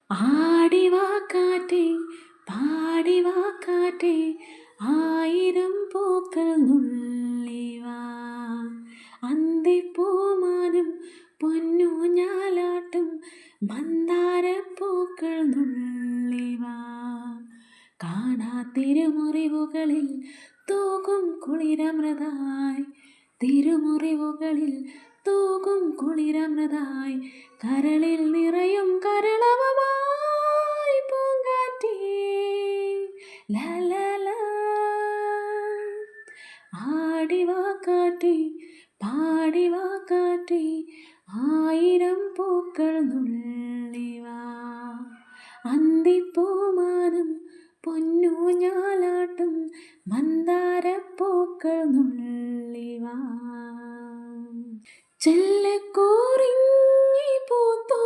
ആടിവാ കാറ്റേ പാടിവാ കാറ്റേ ആയിരം പൂക്കൾ നുള്ളിവാ അന്തിപ്പൂമാനും പൊന്നൂഞ്ഞാലാട്ടും മന്ദാരപ്പൂക്കൾ നുള്ളിവാ കാണാതിരുമുറിവുകളിൽ തൂകും കുളിരമൃതായി തിരുമുറിവുകളിൽ തൂകും കുളിരമൃതായി കരളിൽ നിറയും കരളവമായി പൂങ്കാറ്റേ ലലല ആടിവാ കാറ്റേ പാടിവാ കാറ്റേ ആയിരം പൂക്കൾ നുള്ളിവാ അന്തിപ്പൂമാനും പൊന്നൂഞ്ഞാലാട്ടും മന്ദാരപ്പൂക്കൾ നുള്ളിവാ ചെല്ലക്കോറിങ്ങി പൂത്തോ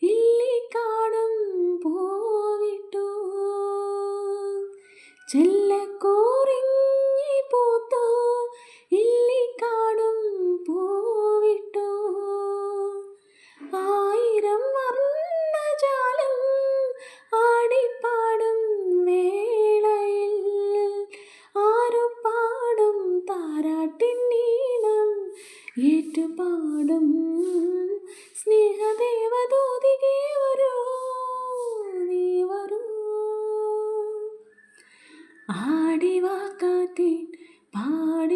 ഇല്ലിക്കാടും പൂവിട്ടു ചെല്ലക്കോറിങ്ങി പൂത്തോ ഇല്ലിക്കാടും പൂവിട്ടു ആയിരം വർണ്ണജാലം ആടിപ്പാടും വേളയിൽ ആരു പാടും താരാട്ടിൻ നീളം ഏറ്റുപാടും സ്നേഹദേവദൂതികേ വരൂ നീ വരൂ ആടിവാ കാറ്റേ പാടി